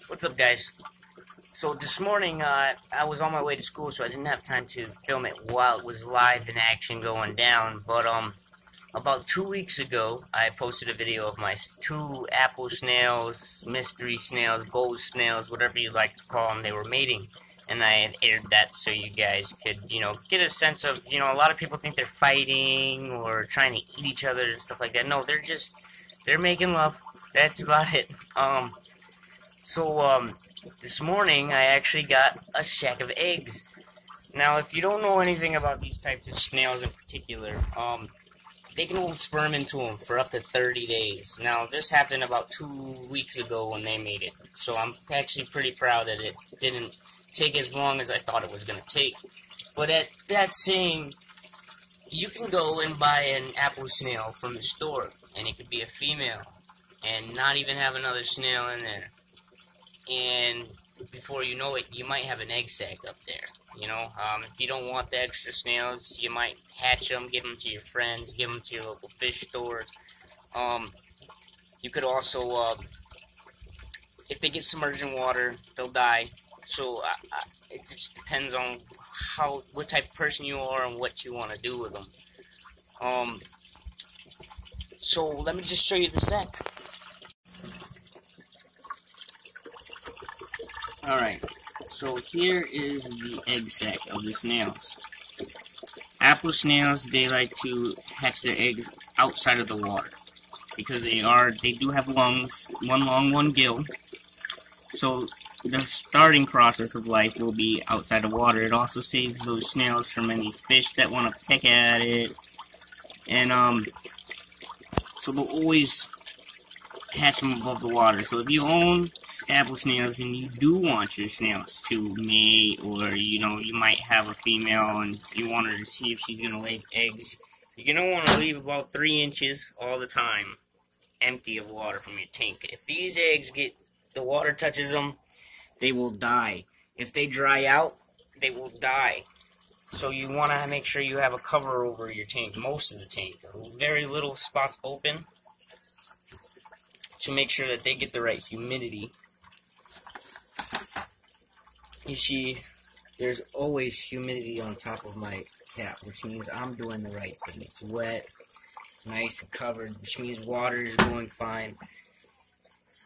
What's up, guys? So this morning, I was on my way to school, so I didn't have time to film it while it was live in action going down. But about 2 weeks ago, I posted a video of my two apple snails, mystery snails, gold snails, whatever you like to call them. They were mating, and I had aired that so you guys could, get a sense of, a lot of people think they're fighting or trying to eat each other and stuff like that. No, they're making love. That's about it. So, this morning I actually got a sack of eggs. Now, if you don't know anything about these types of snails in particular, they can hold sperm into them for up to 30 days. Now, this happened about 2 weeks ago when they made it, so I'm actually pretty proud that it didn't take as long as I thought it was going to take. But at that saying, you can go and buy an apple snail from the store, and it could be a female, and not even have another snail in there. And before you know it, you might have an egg sac up there. If you don't want the extra snails, you might hatch them, give them to your friends, give them to your local fish store. You could also, if they get submerged in water, they'll die. So it just depends on what type of person you are and what you want to do with them. So let me just show you the sac. Alright, so here is the egg sac of the snails. Apple snails, they like to hatch their eggs outside of the water because they do have lungs, one lung, one gill. So the starting process of life will be outside of water. It also saves those snails from any fish that want to peck at it. And so they'll always hatch them above the water. So if you own apple snails and you do want your snails to mate, or you might have a female and you want her to see if she's gonna lay eggs, you're gonna want to leave about 3 inches all the time empty of water from your tank. If these eggs the water touches them, they will die. If they dry out, they will die. So you want to make sure you have a cover over your tank, most of the tank, very little spots open, to make sure that they get the right humidity. You see, there's always humidity on top of my cap, which means I'm doing the right thing. It's wet, nice and covered, which means water is going fine.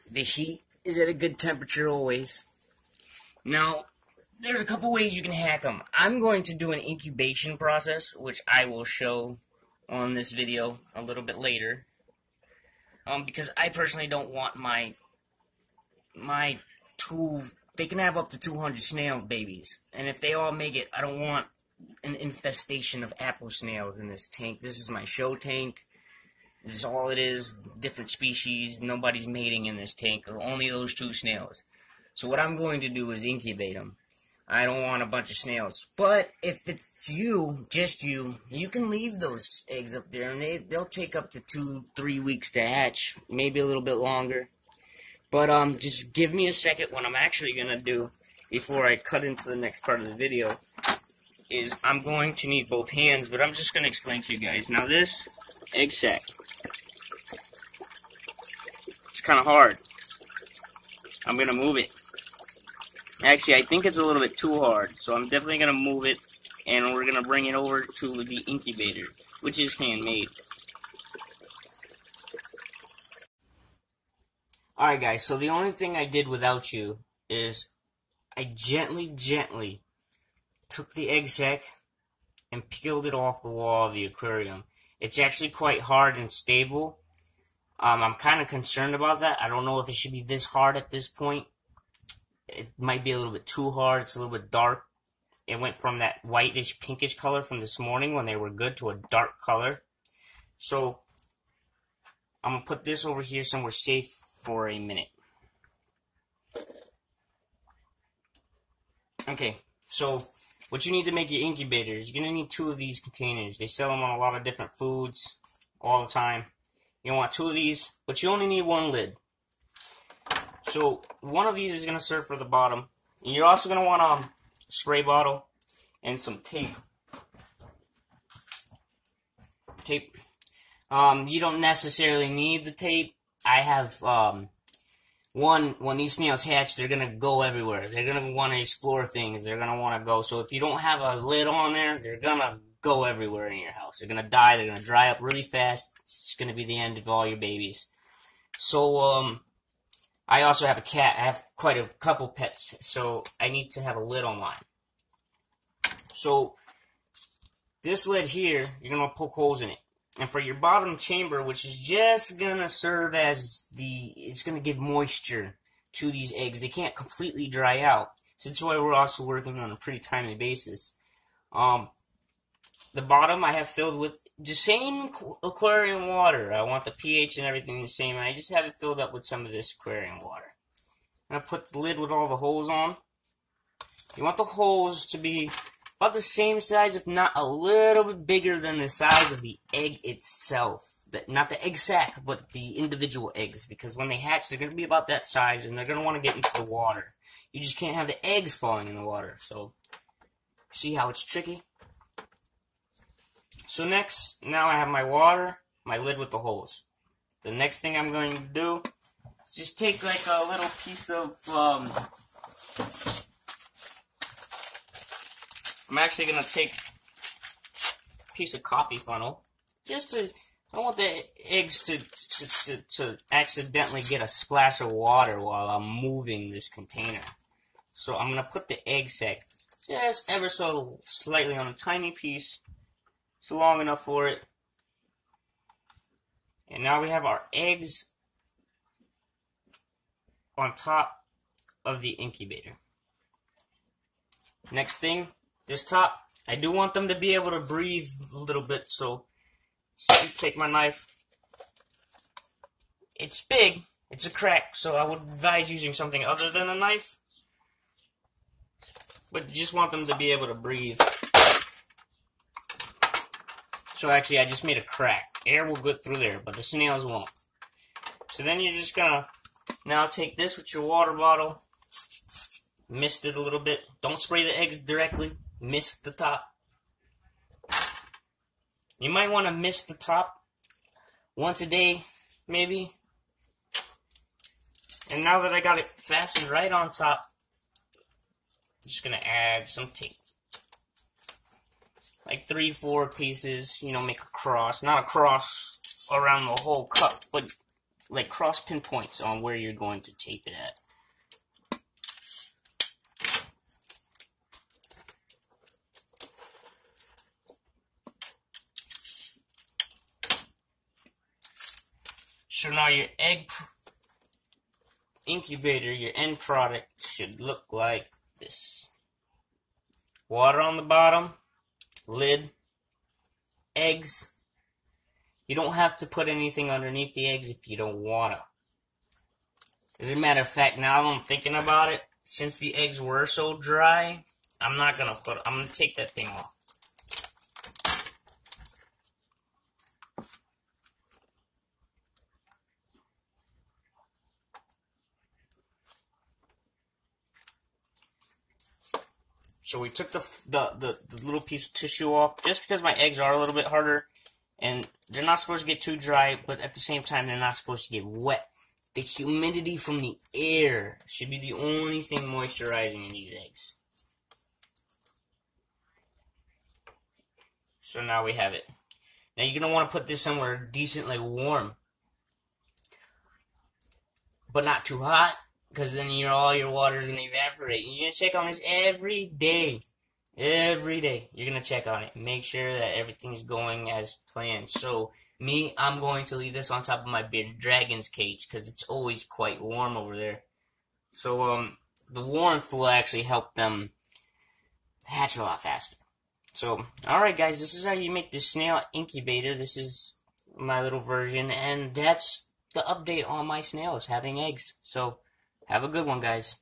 The heat is at a good temperature always. Now, there's a couple ways you can hack them. I'm going to do an incubation process, which I will show on this video a little bit later. Because I personally don't want my they can have up to 200 snail babies, and if they all make it, I don't want an infestation of apple snails in this tank. This is my show tank. This is all it is, different species, nobody's mating in this tank, only those 2 snails. So what I'm going to do is incubate them. I don't want a bunch of snails. But if it's you, just you can leave those eggs up there, and they'll take up to 2-3 weeks to hatch, maybe a little bit longer. But just give me a second. What I'm actually going to do before I cut into the next part of the video is I'm going to need both hands, but I'm just going to explain to you guys. Now this egg sac, it's kind of hard. I'm going to move it. Actually, I think it's a little bit too hard, so I'm definitely going to move it, and we're going to bring it over to the incubator, which is handmade. Alright guys, so the only thing I did without you is I gently took the egg sac and peeled it off the wall of the aquarium. It's actually quite hard and stable. I'm kind of concerned about that. I don't know if it should be this hard at this point. It might be a little bit too hard. It's a little bit dark. It went from that whitish, pinkish color from this morning when they were good to a dark color. So I'm going to put this over here somewhere safe for a minute. Okay, so what you need to make your incubator is you're going to need 2 of these containers. They sell them on a lot of different foods all the time. You want 2 of these, but you only need 1 lid. So one of these is going to serve for the bottom. And you're also going to want a spray bottle and some tape. You don't necessarily need the tape. I have when these snails hatch, they're gonna go everywhere. They're gonna want to explore things. They're gonna want to go. So if you don't have a lid on there, they're gonna go everywhere in your house. They're gonna die. They're gonna dry up really fast. It's gonna be the end of all your babies. So I also have a cat. I have quite a couple pets, so I need to have a lid on mine. So this lid here, you're gonna poke holes in it. And for your bottom chamber, which is just gonna serve as it's gonna give moisture to these eggs. They can't completely dry out. So that's why we're also working on a pretty timely basis. The bottom I have filled with the same aquarium water. I want the pH and everything the same. And I just have it filled up with some of this aquarium water. I'm gonna put the lid with all the holes on. You want the holes to be about the same size, if not a little bit bigger than the size of the egg itself. Not the egg sac, but the individual eggs. Because when they hatch, they're going to be about that size, and they're going to want to get into the water. You just can't have the eggs falling in the water. So, see how it's tricky? So now I have my water, my lid with the holes. The next thing I'm going to do is just take like a little piece of... I'm actually going to take a piece of coffee funnel, I want the eggs to accidentally get a splash of water while I'm moving this container. So I'm going to put the egg sac just ever so slightly on a tiny piece. It's long enough for it. And now we have our eggs on top of the incubator. Next thing, this top, I do want them to be able to breathe a little bit, so take my knife. It's big, it's a crack, so I would advise using something other than a knife. But you just want them to be able to breathe. So actually, I just made a crack. Air will go through there, but the snails won't. So then you're just gonna now take this with your water bottle, mist it a little bit. Don't spray the eggs directly. Mist the top. You might want to mist the top once a day, maybe. And now that I got it fastened right on top, I'm just going to add some tape. Like 3-4 pieces, make a cross. Not a cross around the whole cup, but like cross pinpoints on where you're going to tape it at. So now your egg incubator, your end product, should look like this. Water on the bottom, lid, eggs. You don't have to put anything underneath the eggs if you don't want to. As a matter of fact, now I'm thinking about it, since the eggs were so dry, I'm going to take that thing off. So we took the little piece of tissue off, just because my eggs are a little bit harder, and they're not supposed to get too dry, but at the same time, they're not supposed to get wet. The humidity from the air should be the only thing moisturizing in these eggs. So now we have it. Now you're going to want to put this somewhere decently warm, but not too hot, because then all your water is going to evaporate. You're going to check on this every day. Every day. You're going to check on it. Make sure that everything's going as planned. So, I'm going to leave this on top of my bearded dragon's cage, because it's always quite warm over there. So, the warmth will actually help them hatch a lot faster. So, alright guys, this is how you make this snail incubator. This is my little version, and that's the update on my snails having eggs. So, have a good one, guys.